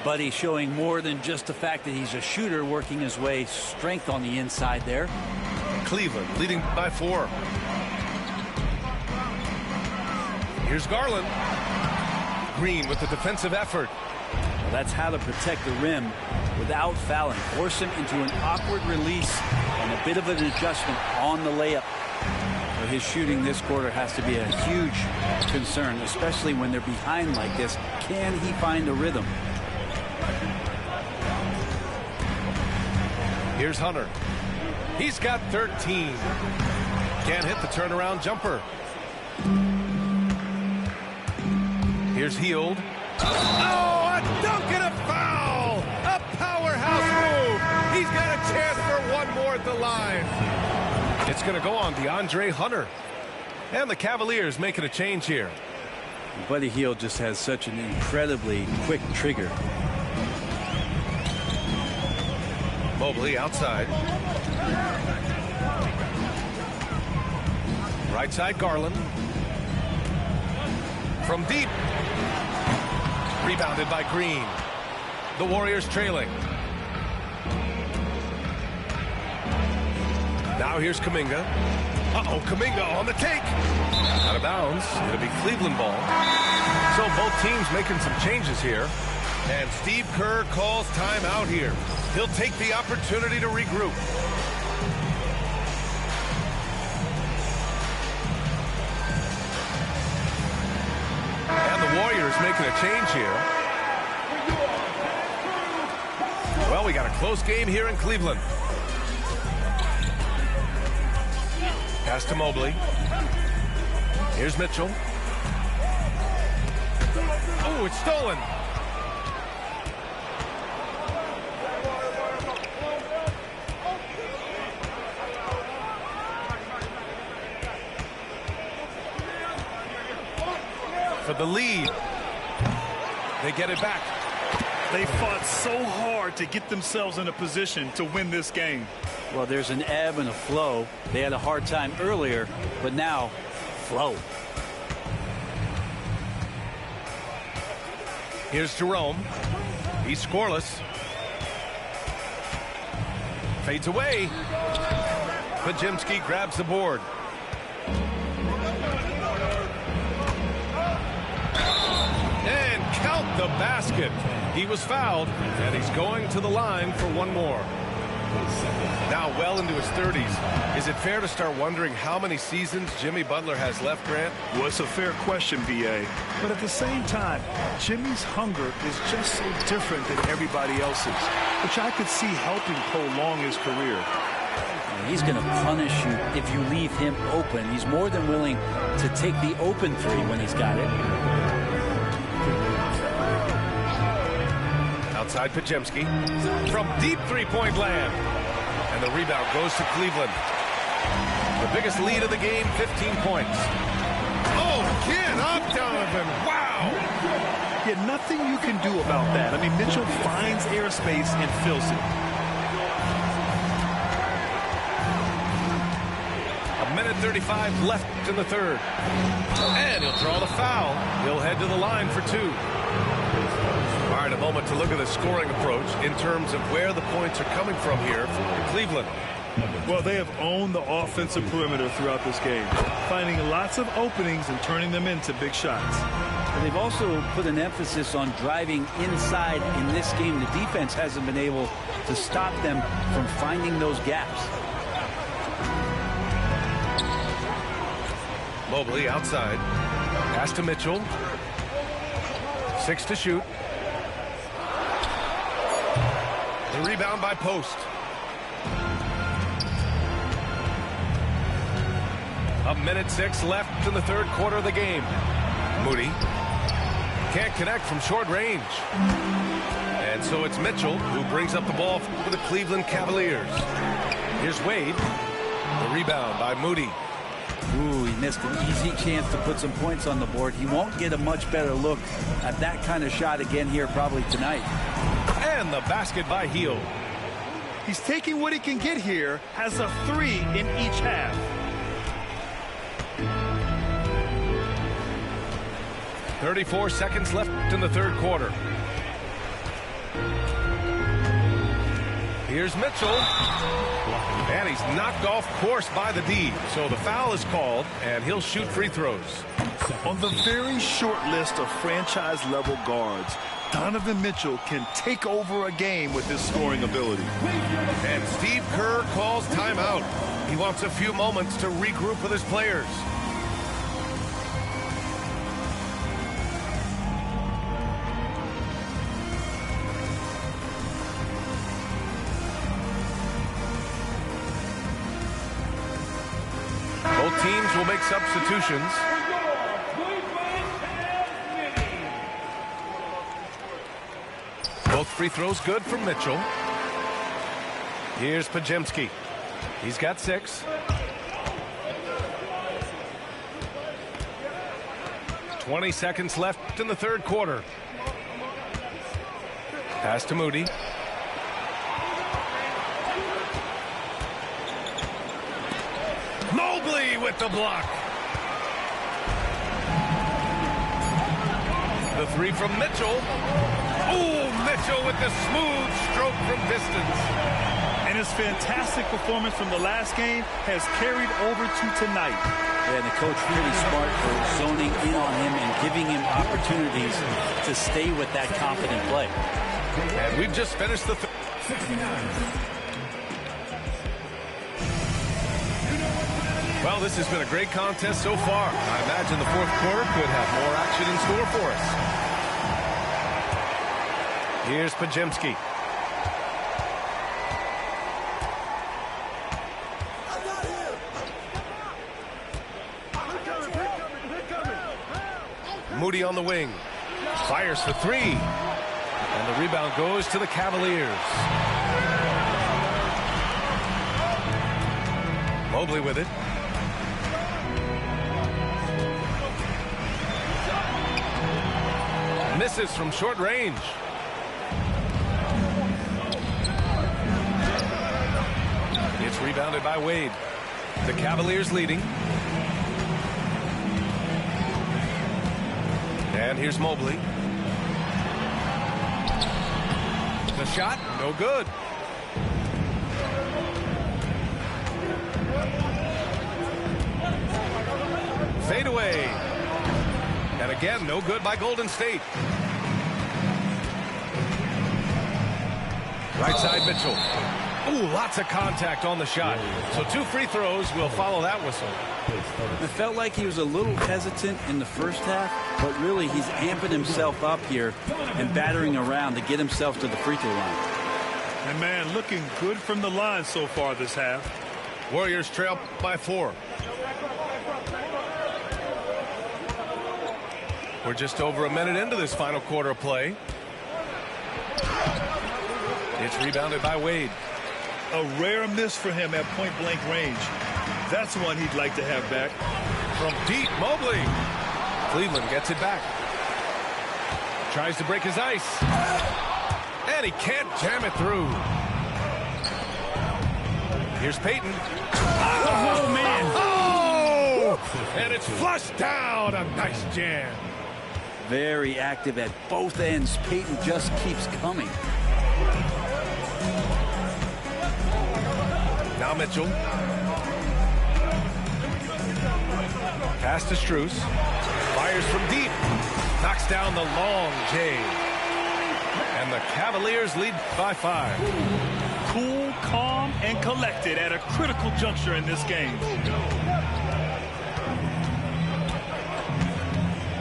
But he's showing more than just the fact that he's a shooter, working his way strength on the inside there. Cleveland leading by 4. Here's Garland. Green with the defensive effort. Well, that's how to protect the rim without fouling. Force him into an awkward release and a bit of an adjustment on the layup. Well, his shooting this quarter has to be a huge concern, especially when they're behind like this. Can he find a rhythm? Here's Hunter. He's got 13. Can't hit the turnaround jumper. Here's Hield. Oh, a dunk and a foul! A powerhouse move! He's got a chance for one more at the line. It's going to go on DeAndre Hunter. And the Cavaliers making a change here. Buddy Hield just has such an incredibly quick trigger. Mobley outside. Right side Garland. From deep. Rebounded by Green. The Warriors trailing. Now here's Kuminga. Uh-oh, Kuminga on the take. Out of bounds. It'll be Cleveland ball. So both teams making some changes here. And Steve Kerr calls timeout here. He'll take the opportunity to regroup. And the Warriors making a change here. Well, we got a close game here in Cleveland. Pass to Mobley. Here's Mitchell. Oh, it's stolen. For the lead. They get it back. They fought so hard to get themselves in a position to win this game. Well, there's an ebb and a flow. They had a hard time earlier, but now, flow. Here's Jerome. He's scoreless. Fades away. Podziemski grabs the board. And count the basket. He was fouled, and he's going to the line for one more. Now well into his 30s. Is it fair to start wondering how many seasons Jimmy Butler has left, Grant? Well, it's a fair question, B.A. But at the same time, Jimmy's hunger is just so different than everybody else's, which I could see helping prolong his career. He's going to punish you if you leave him open. He's more than willing to take the open three when he's got it. Outside Podziemski from deep three-point land. And the rebound goes to Cleveland. The biggest lead of the game, 15 points. Oh, get up, Donovan. Wow. Yeah, nothing you can do about that. I mean, Mitchell finds airspace and fills it. A minute 35 left in the third. And he'll draw the foul. He'll head to the line for two. All right, a moment to look at the scoring approach in terms of where the points are coming from here for Cleveland. Well, they have owned the offensive perimeter throughout this game, finding lots of openings and turning them into big shots. And they've also put an emphasis on driving inside in this game. The defense hasn't been able to stop them from finding those gaps. Mobley outside. Pass to Mitchell. 6 to shoot. The rebound by Post. A minute 6 left in the third quarter of the game. Moody can't connect from short range. And so it's Mitchell who brings up the ball for the Cleveland Cavaliers. Here's Wade. The rebound by Moody. Ooh, he missed an easy chance to put some points on the board. He won't get a much better look at that kind of shot again here probably tonight. And the basket by Hield. He's taking what he can get here, has a 3 in each half. .34 seconds left in the third quarter. Here's Mitchell. And he's knocked off course by the D. So the foul is called, and he'll shoot free throws. On the very short list of franchise-level guards, Donovan Mitchell can take over a game with his scoring ability. And Steve Kerr calls timeout. He wants a few moments to regroup with his players. Both teams will make substitutions. Both free throws good from Mitchell. Here's Podziemski. He's got 6. 20 seconds left in the third quarter. Pass to Moody. Mobley with the block. The 3 from Mitchell. Oh, Mitchell with the smooth stroke from distance. And his fantastic performance from the last game has carried over to tonight. Yeah, and the coach really smart for zoning in on him and giving him opportunities to stay with that confident play. And we've just finished the 69. Well, this has been a great contest so far. I imagine the fourth quarter could have more action in store for us. Here's Podziemski. Moody on the wing. Fires for three. And the rebound goes to the Cavaliers. Mobley with it. Misses from short range. It's rebounded by Wade. The Cavaliers leading. And here's Mobley. The shot, no good. Fade away. And again, no good by Golden State. Right side Mitchell. Ooh, lots of contact on the shot. So 2 free throws will follow that whistle. It felt like he was a little hesitant in the first half, but really he's amping himself up here and battering around to get himself to the free throw line. And man, looking good from the line so far this half. Warriors trail by 4. We're just over a minute into this final quarter of play. It's rebounded by Wade. A rare miss for him at point-blank range. That's one he'd like to have back. From deep, Mobley. Cleveland gets it back. Tries to break his ice. And he can't jam it through. Here's Payton. Oh, man. Oh! And it's flushed down. A nice jam. Very active at both ends. Payton just keeps coming. Now Mitchell. Pass to Strus. Fires from deep. Knocks down the long J. And the Cavaliers lead by 5. Cool, calm, and collected at a critical juncture in this game.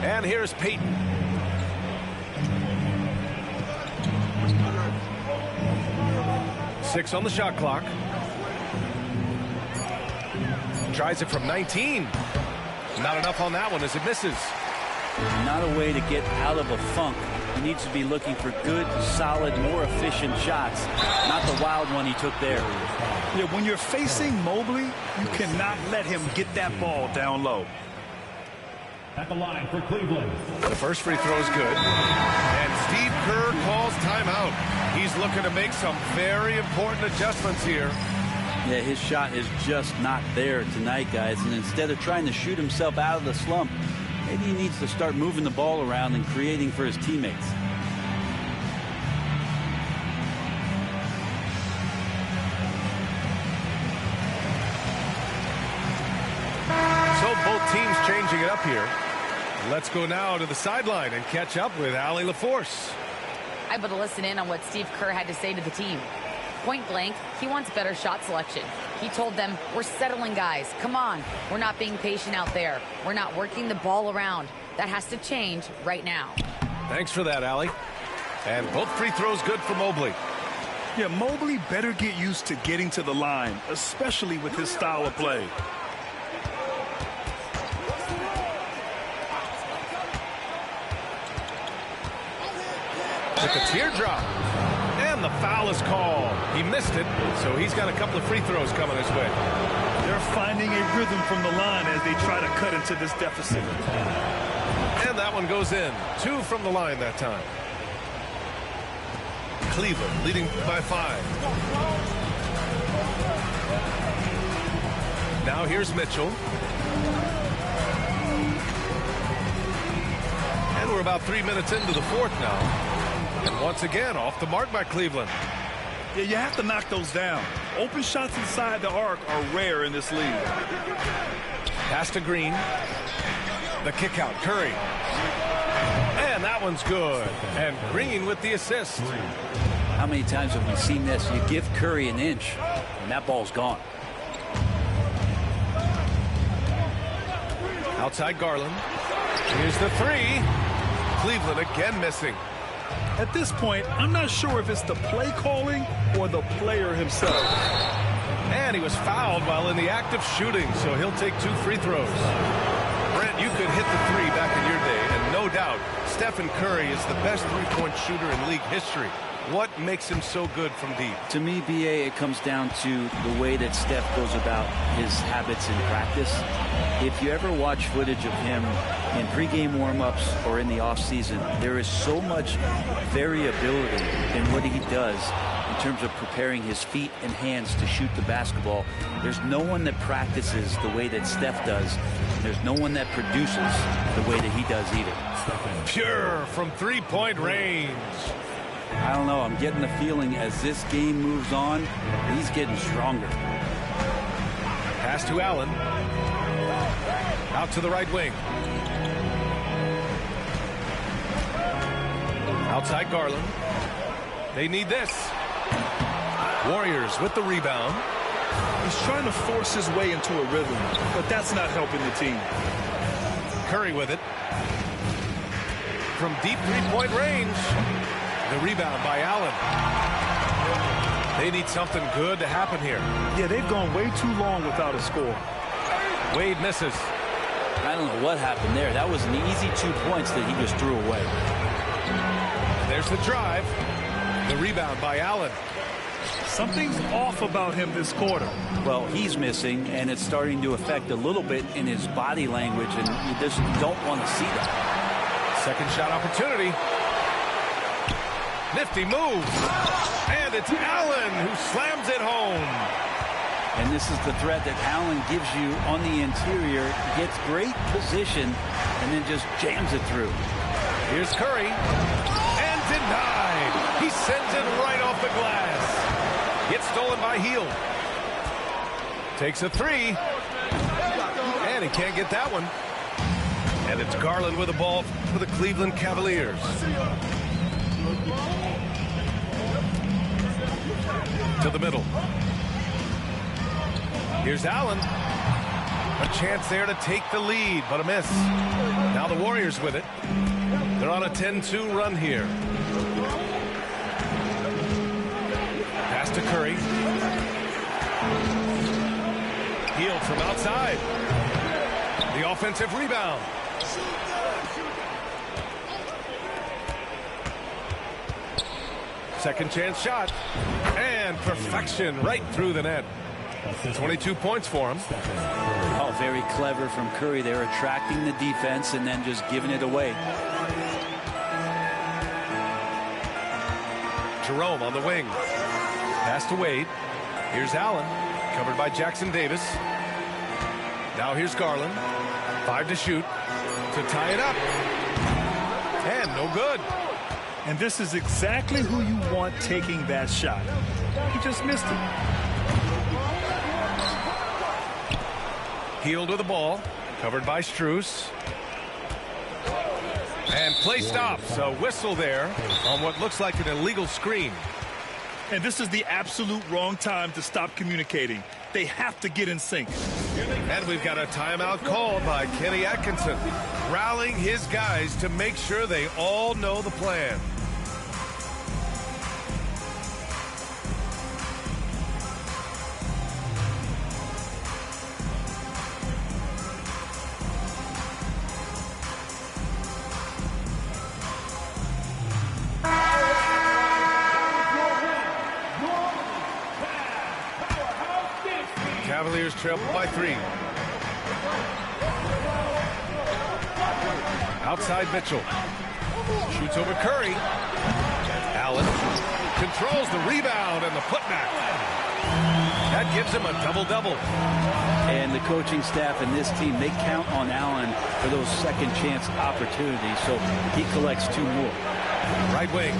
And here's Payton. Six on the shot clock. Tries it from 19. Not enough on that one as it misses. Not a way to get out of a funk. He needs to be looking for good, solid, more efficient shots. Not the wild one he took there. Yeah, when you're facing Mobley, you cannot let him get that ball down low. At the line for Cleveland. The first free throw is good. And Steve Kerr calls timeout. He's looking to make some very important adjustments here. Yeah, his shot is just not there tonight, guys. And instead of trying to shoot himself out of the slump, maybe he needs to start moving the ball around and creating for his teammates. So both teams changing it up here. Let's go now to the sideline and catch up with Allie LaForce. I able to listen in on what Steve Kerr had to say to the team. Point blank, he wants better shot selection. He told them, we're settling guys. Come on. We're not being patient out there. We're not working the ball around. That has to change right now. Thanks for that, Allie. And both free throws good for Mobley. Yeah, Mobley better get used to getting to the line, especially with his style of play. With the teardrop. And the foul is called. He missed it, so he's got a couple of free throws coming his way. They're finding a rhythm from the line as they try to cut into this deficit. And that one goes in. 2 from the line that time. Cleveland leading by 5. Now here's Mitchell. And we're about 3 minutes into the fourth now. And once again, off the mark by Cleveland. Yeah, you have to knock those down. Open shots inside the arc are rare in this league. Pass to Green. The kick out, Curry. And that one's good. And Green with the assist. How many times have we seen this? You give Curry an inch, and that ball's gone. Outside Garland. Here's the three. Cleveland again missing. At this point, I'm not sure if it's the play calling or the player himself. And he was fouled while in the act of shooting, so he'll take 2 free throws. Brent, you could hit the three back in your day, and no doubt, Stephen Curry is the best three-point shooter in league history. What makes him so good from deep? To me, B.A., it comes down to the way that Steph goes about his habits in practice. If you ever watch footage of him in pregame warm-ups or in the offseason, there is so much variability in what he does in terms of preparing his feet and hands to shoot the basketball. There's no one that practices the way that Steph does. There's no one that produces the way that he does either. Pure from three-point range. I don't know. I'm getting the feeling as this game moves on, he's getting stronger. Pass to Allen. Out to the right wing. Outside Garland. They need this. Warriors with the rebound. He's trying to force his way into a rhythm, but that's not helping the team. Curry with it. From deep three-point range. The rebound by Allen. They need something good to happen here. Yeah, they've gone way too long without a score. Wade misses. I don't know what happened there. That was an easy 2 points that he just threw away. There's the drive. The rebound by Allen. Something's off about him this quarter. Well, he's missing, and it's starting to affect a little bit in his body language, and you just don't want to see that. Second shot opportunity. Nifty move. And it's Allen who slams it home. And this is the threat that Allen gives you on the interior. Gets great position and then just jams it through. Here's Curry. And denied. He sends it right off the glass. Gets stolen by Hield. Takes a three. And he can't get that one. And it's Garland with the ball for the Cleveland Cavaliers. To the middle. Here's Allen. A chance there to take the lead, but a miss. Now the Warriors with it. They're on a 10-2 run here. Pass to Curry. Hield from outside. The offensive rebound. Second chance shot. And perfection right through the net. 22 points for him. Oh, very clever from Curry. They're attracting the defense and then just giving it away. Jerome on the wing. Pass to Wade. Here's Allen. Covered by Jackson Davis. Now here's Garland. 5 to shoot. To tie it up. And no good. And this is exactly who you want taking that shot. He just missed it. Hield with the ball. Covered by Strus. And play stops. A whistle there on what looks like an illegal screen. And this is the absolute wrong time to stop communicating. They have to get in sync. And we've got a timeout called by Kenny Atkinson, rallying his guys to make sure they all know the plan. Cavaliers trail by 3. Outside Mitchell. Shoots over Curry. Allen controls the rebound and the putback. That gives him a double-double. And the coaching staff and this team, they count on Allen for those second chance opportunities, so he collects 2 more. Right wing.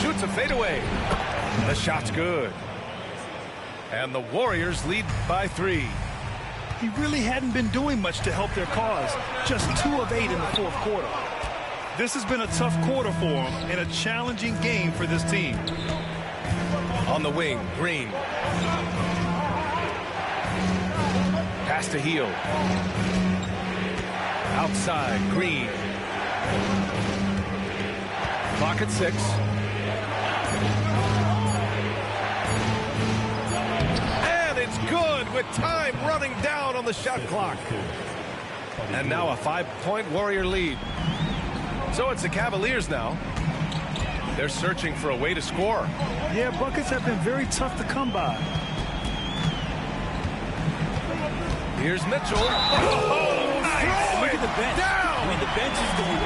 Shoots a fadeaway. The shot's good. And the Warriors lead by 3. He really hadn't been doing much to help their cause. Just 2 of 8 in the fourth quarter. This has been a tough quarter for him and a challenging game for this team. On the wing, Green. Pass to Hield. Outside, Green. Clock at 6. And it's good with time running down on the shot clock. And now a 5-point Warrior lead. So it's the Cavaliers now. They're searching for a way to score. Yeah, buckets have been very tough to come by. Here's Mitchell. Oh, nice. Look at the bench. Down. I mean, the bench is going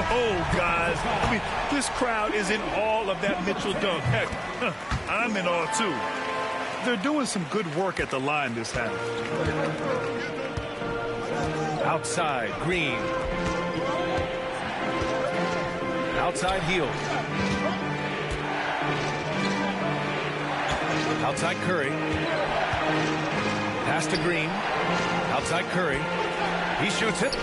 Oh, guys. I mean, this crowd is in awe of that Mitchell dunk. Heck, I'm in awe, too. They're doing some good work at the line this half. Outside, Green. Outside, Hield. Outside, Curry. Pass to Green. Outside, Curry. He shoots it.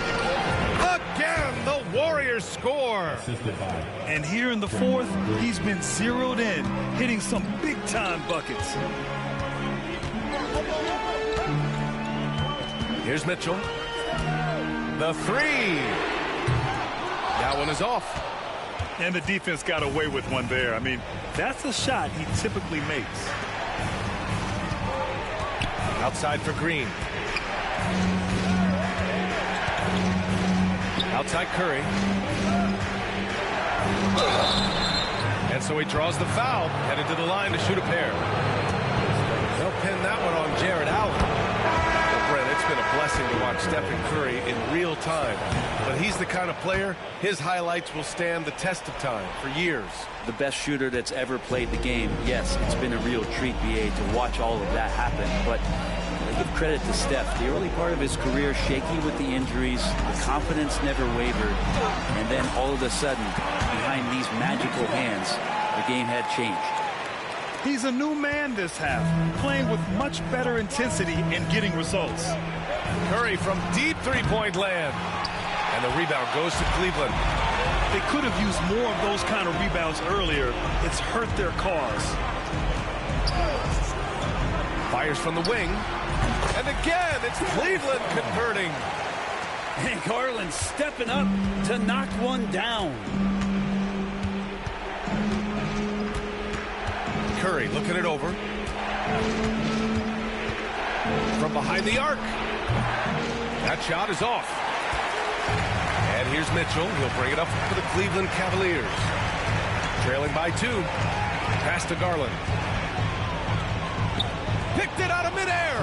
Again, the Warriors score. And here in the fourth, he's been zeroed in, hitting some big-time buckets. Here's Mitchell. The 3. That one is off. And the defense got away with one there. I mean, that's a shot he typically makes. Outside for Green. Outside Curry. And so he draws the foul, headed to the line to shoot a pair. They'll pin that one on Jared Allen. Well, Brent, it's been a blessing to watch Stephen Curry in real time. But he's the kind of player, his highlights will stand the test of time for years. The best shooter that's ever played the game. Yes, it's been a real treat, BA, to watch all of that happen. But I give credit to Steph. The early part of his career, shaky with the injuries, the confidence never wavered. And then all of a sudden, behind these magical hands, the game had changed. He's a new man this half, playing with much better intensity and getting results. Curry from deep three-point land. And the rebound goes to Cleveland. They could have used more of those kind of rebounds earlier. It's hurt their cause. Fires from the wing. And again, it's Cleveland converting. And Garland stepping up to knock one down. Curry looking it over. From behind the arc. That shot is off. And here's Mitchell. He'll bring it up for the Cleveland Cavaliers. Trailing by 2. Pass to Garland. Picked it out of midair.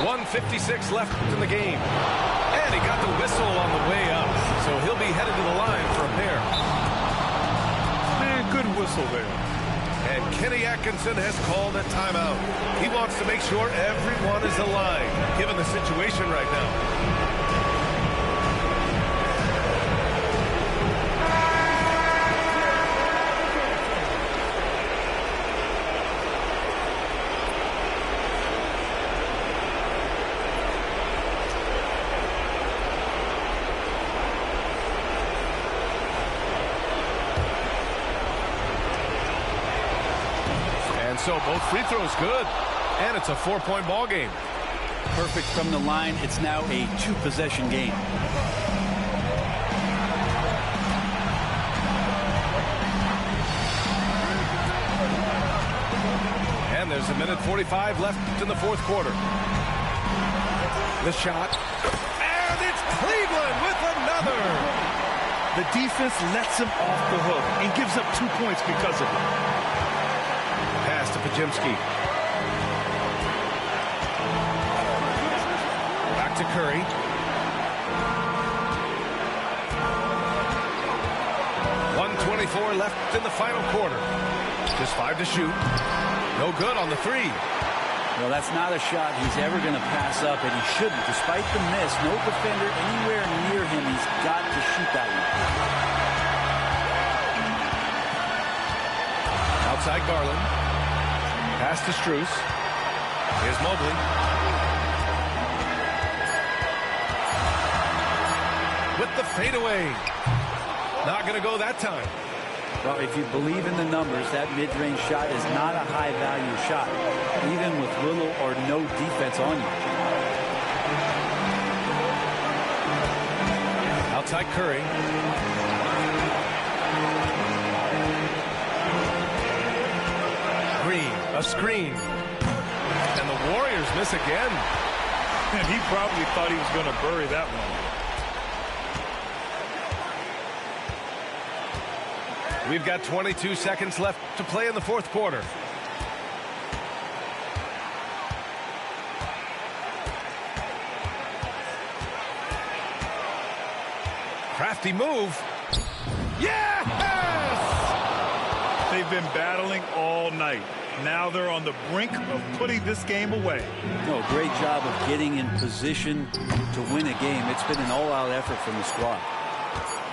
1:56 left in the game. And he got the whistle on the way up. So he'll be headed to the line for a pair. Man, good whistle there. And Kenny Atkinson has called a timeout. He wants to make sure everyone is aligned, given the situation right now. So both free throws good, and it's a 4-point ball game. Perfect from the line. It's now a 2-possession game. And there's 1:45 left in the fourth quarter. The shot, and it's Cleveland with another. The defense lets him off the hook and gives up 2 points because of it. Pass to Podziemski. Back to Curry. .124 left in the final quarter. Just 5 to shoot. No good on the 3. Well, that's not a shot he's ever going to pass up, and he shouldn't. Despite the miss, no defender anywhere near him. He's got to shoot that one. Outside Garland. Pass to Strus. Here's Mobley. With the fadeaway. Not going to go that time. Well, if you believe in the numbers, that mid-range shot is not a high-value shot, even with little or no defense on you. Outside Curry. Green, a screen. And the Warriors miss again. And he probably thought he was going to bury that one. We've got 22 seconds left to play in the fourth quarter. Crafty move. Yes! They've been battling all night. Now they're on the brink of putting this game away. No, great job of getting in position to win a game. It's been an all-out effort from the squad.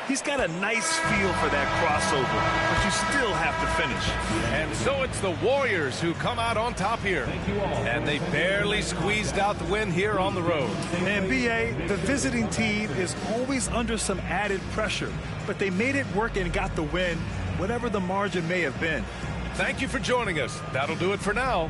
He's got a nice feel for that crossover, but you still have to finish. And so it's the Warriors who come out on top here. And they barely squeezed out the win here on the road. And B.A., the visiting team is always under some added pressure, but they made it work and got the win, whatever the margin may have been. Thank you for joining us. That'll do it for now.